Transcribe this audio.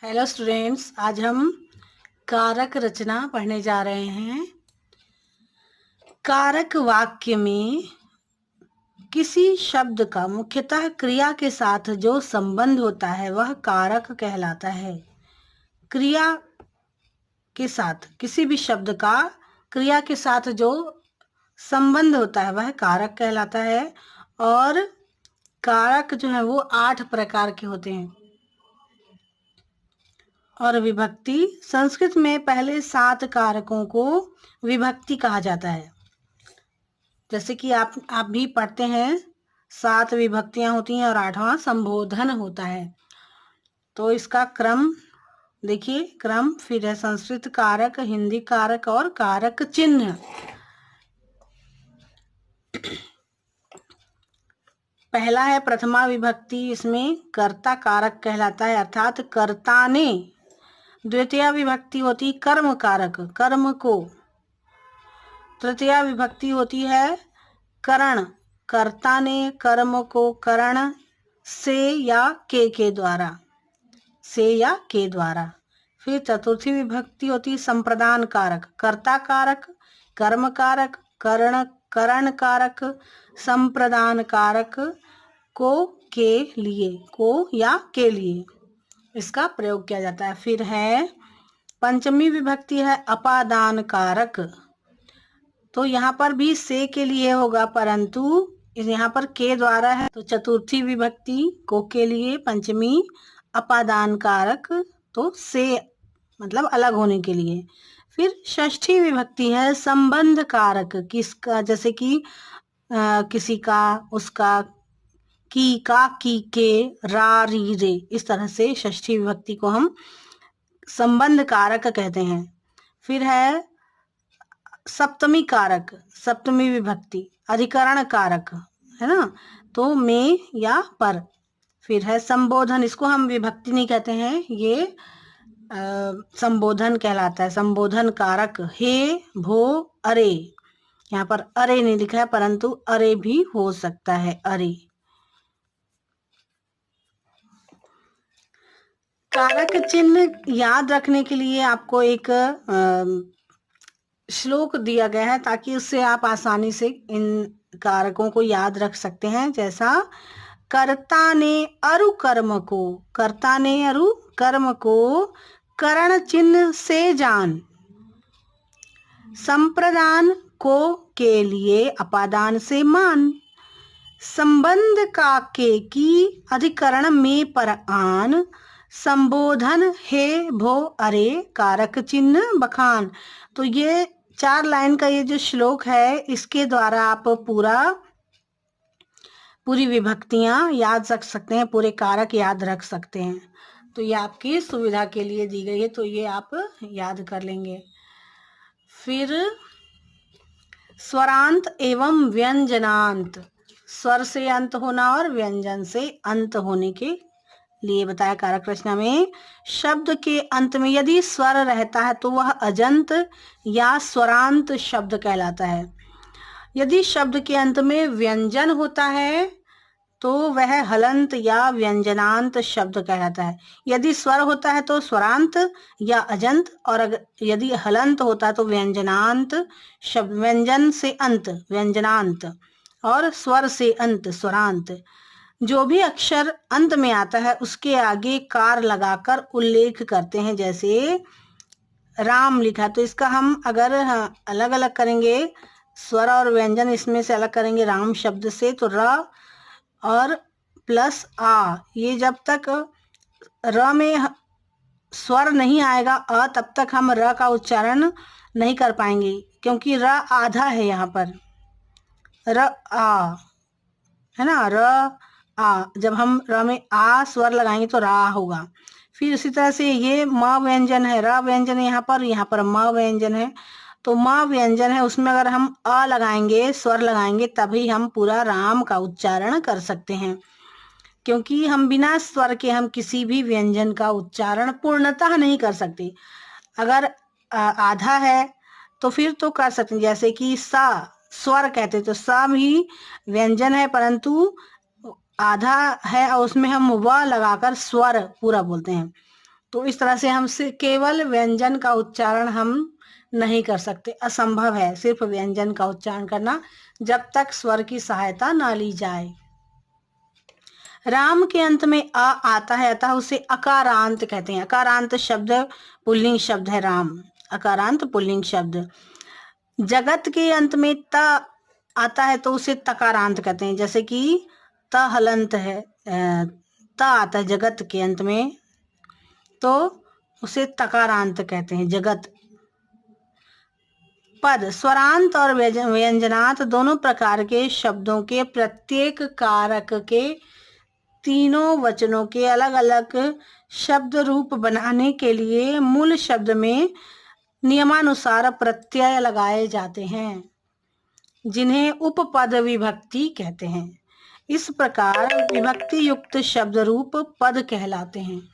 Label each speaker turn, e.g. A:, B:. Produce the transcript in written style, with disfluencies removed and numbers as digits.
A: Hello students, आज हम कारक रचना पढ़ने जा रहे हैं। कारक वाक्य में किसी शब्द का मुख्यतः क्रिया के साथ जो संबंध होता है वह कारक कहलाता है। क्रिया के साथ, किसी भी शब्द का क्रिया के साथ जो संबंध होता है वह कारक कहलाता है। और कारक जो है वो 8 प्रकार के होते हैं। और विभक्ति, संस्कृत में पहले 7 कारकों को विभक्ति कहा जाता है। जैसे कि आप भी पढ़ते हैं, 7 विभक्तियां होती हैं और 8वां संबोधन होता है। तो इसका क्रम देखिए, क्रम फिर है संस्कृत कारक, हिंदी कारक और कारक चिन्ह। पहला है प्रथमा विभक्ति, इसमें कर्ता कारक कहलाता है, अर्थात कर्ता ने। द्वितीय विभक्ति होती कर्म कारक, कर्म को। तृतीया विभक्ति होती है करण, कर्ता ने कर्म को करण से या के द्वारा, से या के द्वारा। फिर चतुर्थी विभक्ति होती संप्रदान कारक, कर्ता कारक, कर्म कारक, करण कारक, संप्रदान कारक को के लिए, को या के लिए इसका प्रयोग किया जाता है। फिर है पंचमी विभक्ति है अपादान कारक। तो यहाँ पर भी से के लिए होगा, परंतु यहाँ पर के द्वारा है। तो चतुर्थी विभक्ति को के लिए, पंचमी अपादान कारक तो से मतलब अलग होने के लिए। फिर षष्ठी विभक्ति है संबंध कारक, किसका, जैसे कि किसी का, उसका, की का, की के, रा री रे, इस तरह से षष्ठी विभक्ति को हम संबंध कारक कहते हैं। फिर है सप्तमी कारक, सप्तमी विभक्ति अधिकरण कारक है ना, तो में या पर। फिर है संबोधन, इसको हम विभक्ति नहीं कहते हैं, ये संबोधन कहलाता है, संबोधन कारक। हे, भो, अरे, यहाँ पर अरे नहीं लिखा है परंतु अरे भी हो सकता है, अरे। कारक चिन्ह याद रखने के लिए आपको एक श्लोक दिया गया है, ताकि उससे आप आसानी से इन कारकों को याद रख सकते हैं। जैसा कर्ता ने अरु कर्म को, कर्ता ने अरु कर्म को करण चिन्ह से जान, संप्रदान को के लिए अपादान से मान, संबंध का के की अधिकरण में पर आन, संबोधन हे भो अरे कारक चिन्ह बखान। तो ये 4 लाइन का ये जो श्लोक है, इसके द्वारा आप पूरी विभक्तियां याद रख सकते हैं, पूरे कारक याद रख सकते हैं। तो ये आपकी सुविधा के लिए दी गई है, तो ये आप याद कर लेंगे। फिर स्वरांत एवं व्यंजनांत, स्वर से अंत होना और व्यंजन से अंत होने के लिए बताया कारक रचना में। शब्द के अंत में यदि स्वर रहता है तो वह अजंत या स्वरांत शब्द कहलाता है। यदि शब्द के अंत में व्यंजन होता है तो वह हलंत या व्यंजनांत शब्द कहलाता है। यदि स्वर होता है तो स्वरांत या अजंत, और यदि हलंत होता है तो व्यंजनांत शब्द, व्यंजन से अंत व्यंजनांत और स्वर से अंत स्वरांत। जो भी अक्षर अंत में आता है उसके आगे कार लगाकर उल्लेख करते हैं। जैसे राम लिखा, तो इसका हम अगर अलग अलग करेंगे, स्वर और व्यंजन इसमें से अलग करेंगे राम शब्द से, तो र और प्लस आ, ये जब तक र में स्वर नहीं आएगा अ, तब तक हम र का उच्चारण नहीं कर पाएंगे, क्योंकि र आधा है यहाँ पर, र आ है ना, र आ, जब हम र में आ स्वर लगाएंगे तो रा होगा। फिर उसी तरह से ये म व्यंजन है, र व्यंजन है यहाँ पर म व्यंजन है, तो म व्यंजन है, उसमें अगर हम अ लगाएंगे, स्वर लगाएंगे, तभी हम पूरा राम का उच्चारण कर सकते हैं। क्योंकि हम बिना स्वर के हम किसी भी व्यंजन का उच्चारण पूर्णतः नहीं कर सकते। अगर आधा है तो फिर तो कर सकते हैं, जैसे कि सा स्वर कहते, तो सा भी व्यंजन है परंतु आधा है और उसमें हम व लगाकर स्वर पूरा बोलते हैं। तो इस तरह से हम केवल व्यंजन का उच्चारण हम नहीं कर सकते, असंभव है सिर्फ व्यंजन का उच्चारण करना जब तक स्वर की सहायता ना ली जाए। राम के अंत में अ आता है, अतः उसे अकारांत कहते हैं। अकारांत शब्द पुल्लिंग शब्द है राम, अकारांत पुल्लिंग शब्द। जगत के अंत में त आता है तो उसे तकारांत कहते हैं, जैसे कि त हलंत है, त आता है जगत के अंत में तो उसे तकारांत कहते हैं, जगत। पद स्वरांत और व्यंजनांत दोनों प्रकार के शब्दों के प्रत्येक कारक के तीनों वचनों के अलग अलग शब्द रूप बनाने के लिए मूल शब्द में नियमानुसार प्रत्यय लगाए जाते हैं, जिन्हें उपपद विभक्ति कहते हैं। इस प्रकार विभक्ति युक्त शब्द रूप पद कहलाते हैं।